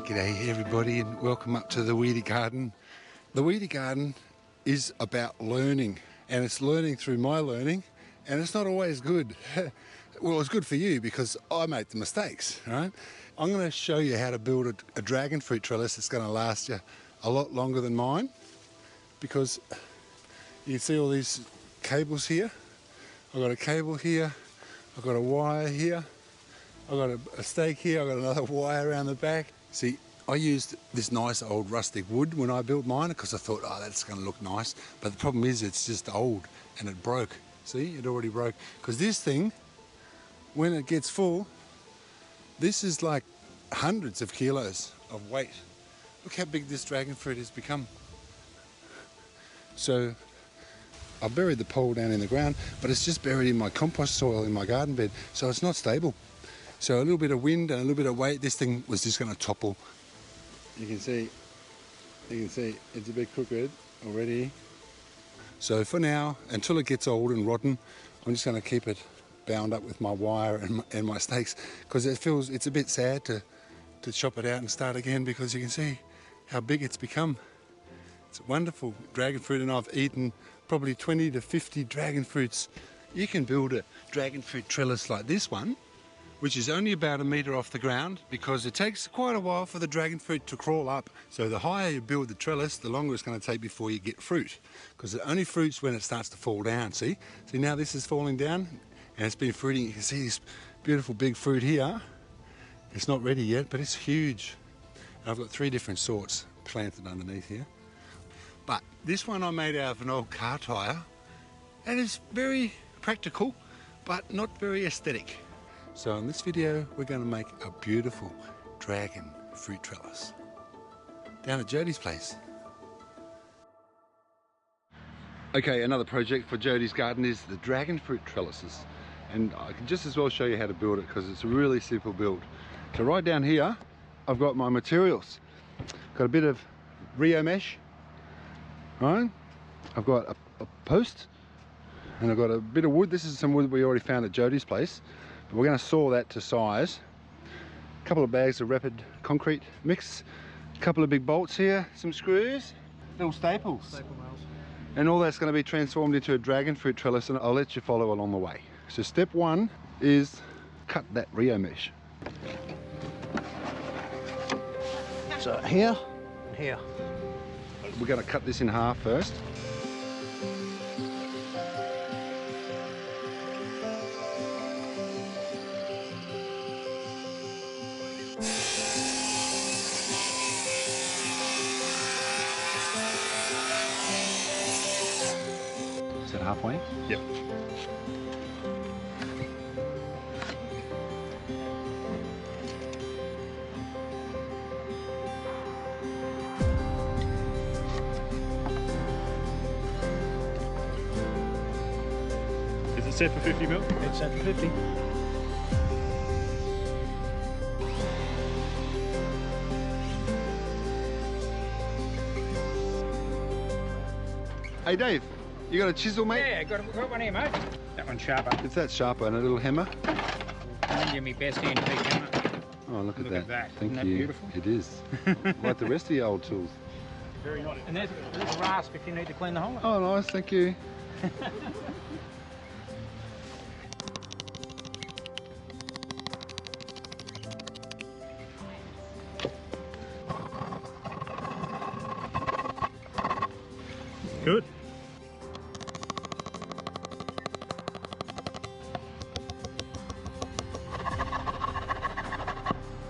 G'day everybody and welcome up to the Weedy Garden. The Weedy Garden is about learning, and it's learning through my learning, and it's not always good. Well, it's good for you because I make the mistakes, right? I'm going to show you how to build a dragon fruit trellis that's going to last you a lot longer than mine, because you can see all these cables here. I've got a cable here, I've got a wire here, I've got a stake here, I've got another wire around the back. See, I used this nice old rustic wood when I built mine because I thought, oh, that's going to look nice. But the problem is it's just old and it broke. See, it already broke. Because this thing, when it gets full, this is like hundreds of kilos of weight. Look how big this dragon fruit has become. So I buried the pole down in the ground, but it's just buried in my compost soil in my garden bed, so it's not stable. So a little bit of wind and a little bit of weight, this thing was just going to topple. You can see it's a bit crooked already. So for now, until it gets old and rotten, I'm just going to keep it bound up with my wire and my stakes, because it's a bit sad to chop it out and start again, because you can see how big it's become. It's a wonderful dragon fruit, and I've eaten probably 20 to 50 dragon fruits. You can build a dragon fruit trellis like this one, which is only about 1 metre off the ground, because it takes quite a while for the dragon fruit to crawl up. So the higher you build the trellis, the longer it's going to take before you get fruit, because it only fruits when it starts to fall down. See now this is falling down and it's been fruiting. You can see this beautiful big fruit here. It's not ready yet, but it's huge. And I've got 3 different sorts planted underneath here. But this one I made out of an old car tyre, and it's very practical but not very aesthetic. So in this video, we're going to make a beautiful dragon fruit trellis down at Jodie's place. Okay, another project for Jodie's garden is the dragon fruit trellises. And I can just as well show you how to build it, because it's a really simple build. So right down here, I've got my materials. Got a bit of Rio mesh, right? I've got a post, and I've got a bit of wood. This is some wood we already found at Jodie's place. But we're going to saw that to size. A couple of bags of rapid concrete mix, a couple of big bolts here, some screws, little staples. Staple nails. And all that's going to be transformed into a dragon fruit trellis, and I'll let you follow along the way. So step 1 is cut that Rio mesh. So here and here. We're going to cut this in half first. Is that halfway? Yep. Is it set for 50 mil? It's set for 50. Hey Dave, you got a chisel, mate? Yeah, got one here, mate. That one's sharper. It's that sharper, and a little hammer. I'll give me best antique hammer. Oh, look at that. Thank Isn't that you. beautiful? It is. Like the rest of your old tools. Very nice. And there's a rasp if you need to clean the hole. Oh, nice, thank you. Good.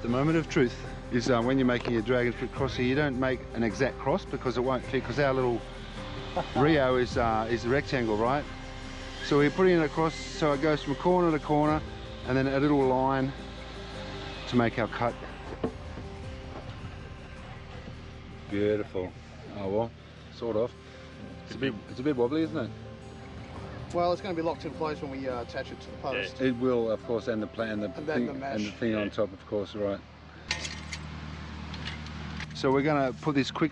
The moment of truth is when you're making a dragon fruit cross here, you don't make an exact cross because it won't fit, because our little Rio is a rectangle, right? So we're putting it across so it goes from corner to corner, and then a little line to make our cut. Beautiful. Oh well, sort of. It's a bit wobbly, isn't it? Well, it's going to be locked in place when we attach it to the post. It will, of course, and the thing on top, of course, right. So we're going to put this quick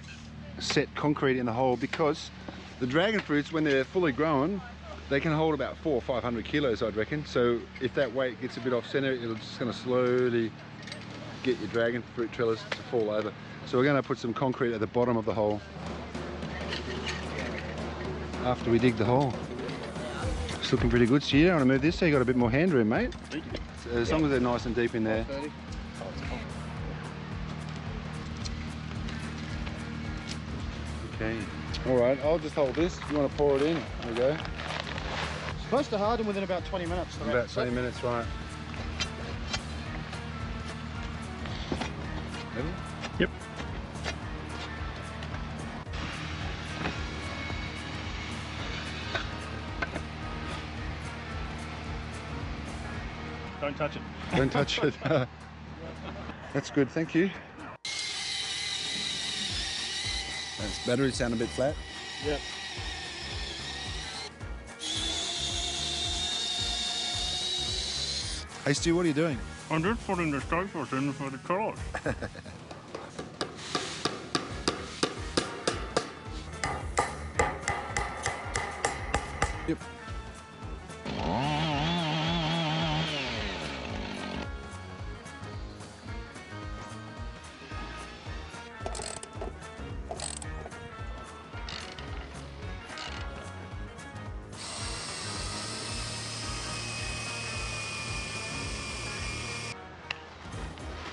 set concrete in the hole, because the dragon fruits, when they're fully grown, they can hold about 400 or 500 kilos, I'd reckon. So if that weight gets a bit off center, it's just going to slowly get your dragon fruit trellis to fall over. So we're going to put some concrete at the bottom of the hole after we dig the hole. It's looking pretty good. So you don't want to move this, so you got a bit more hand room, mate. So as long as they're nice and deep in there. Okay. All right, I'll just hold this. You want to pour it in? There we go. Supposed to harden within about 20 minutes. About 20 minutes, right. Yep. Don't touch it. Don't touch it. That's good, thank you. That's battery sound a bit flat. Yep. Hey Stu, what are you doing? I'm just putting the staples in for the trellis. Yep.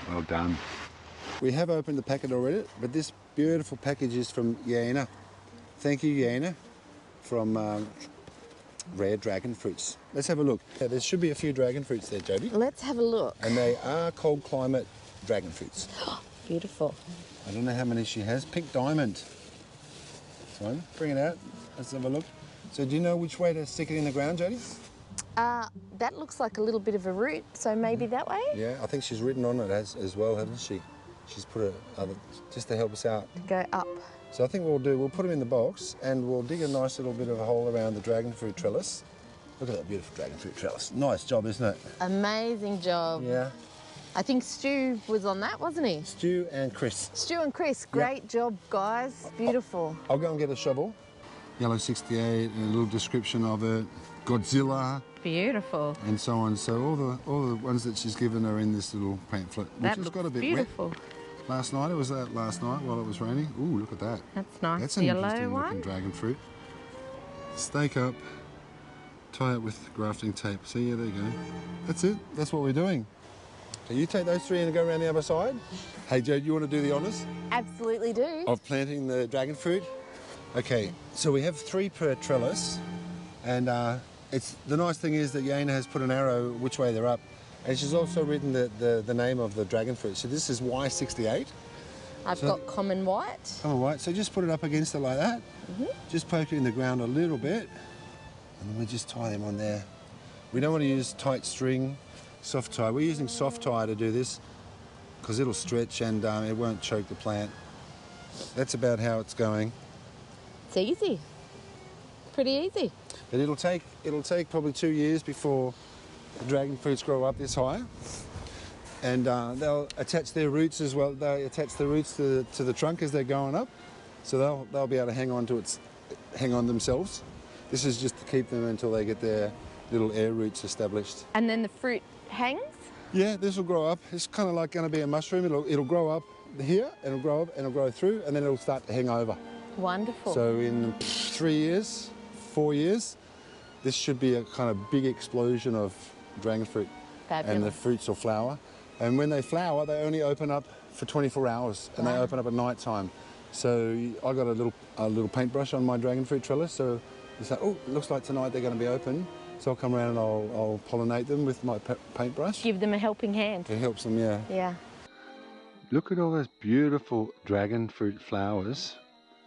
Well done. We have opened the packet already, but this beautiful package is from Yana. Thank you, Yana, from Rare Dragon Fruits. Let's have a look. Yeah, there should be a few dragon fruits there, Jodie. Let's have a look. And they are cold climate dragon fruits. Beautiful. I don't know how many she has. Pink diamond. This one. Bring it out. Let's have a look. So do you know which way to stick it in the ground, Jodie? That looks like a little bit of a root, so maybe that way? Yeah, I think she's written on it as well, hasn't she? She's put it just to help us out. To go up. So I think what we'll put them in the box and we'll dig a nice little bit of a hole around the dragon fruit trellis. Look at that beautiful dragon fruit trellis. Nice job, isn't it? Amazing job. Yeah. I think Stu was on that, wasn't he? Stu and Chris. Stu and Chris, great job, guys. Beautiful. I'll go and get a shovel. Yellow 68 and a little description of it. Godzilla. Beautiful. And so on. So all the ones that she's given are in this little pamphlet, which That has looks got a bit beautiful. wet. Last night, it was that last night while it was raining. Ooh, look at that. That's nice. That's an Yellow interesting looking one. dragon fruit. Stake up, tie it with grafting tape. See, yeah, there you go. That's it. That's what we're doing. So you take those three and go around the other side. Hey, Joe, you want to do the honours Absolutely do. of planting the dragon fruit? Okay, so we have 3 per trellis, and it's the nice thing is that Yana has put an arrow which way they're up, and she's also written the name of the dragon fruit. So this is Y68. I've got common white. Common white. So just put it up against it like that. Just poke it in the ground a little bit, and then we just tie them on there. We don't want to use tight string, soft tie. We're using soft tie to do this because it'll stretch and it won't choke the plant. That's about how it's going. It's easy. Pretty easy. But it'll take probably 2 years before the dragon fruits grow up this high, and they'll attach their roots as well. They attach the roots to the trunk as they're going up, so they'll be able to hang on themselves. This is just to keep them until they get their little air roots established. And then the fruit hangs? Yeah, this will grow up. It's kind of like going to be a mushroom. It'll grow up here, and it'll grow up, and it'll grow through, and then it'll start to hang over. Wonderful. So in 3 years, 4 years, this should be a kind of big explosion of dragon fruit. Fabulous. And the fruits will flower. And when they flower, they only open up for 24 hours, and they open up at night time. So I got a little paintbrush on my dragon fruit trellis. So it's like, oh, it looks like tonight they're going to be open. So I'll come around and I'll pollinate them with my paintbrush. Give them a helping hand. It helps them, yeah. Yeah. Look at all those beautiful dragon fruit flowers.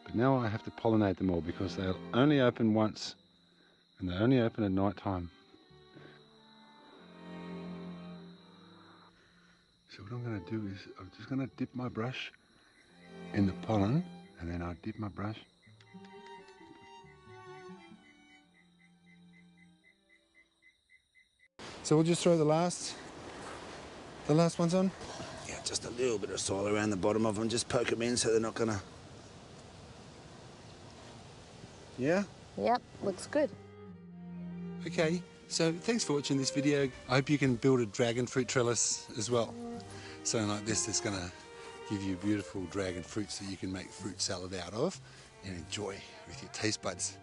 But now I have to pollinate them all because they'll only open once, and they only open at night time. So what I'm going to do is I'm just going to dip my brush in the pollen, and then I'll dip my brush. So we'll just throw the last ones on. Yeah, just a little bit of soil around the bottom of them. Just poke them in so they're not going to... Yeah? Yep, looks good. Okay, so thanks for watching this video. I hope you can build a dragon fruit trellis as well. something like this that's going to give you beautiful dragon fruits that you can make fruit salad out of and enjoy with your taste buds.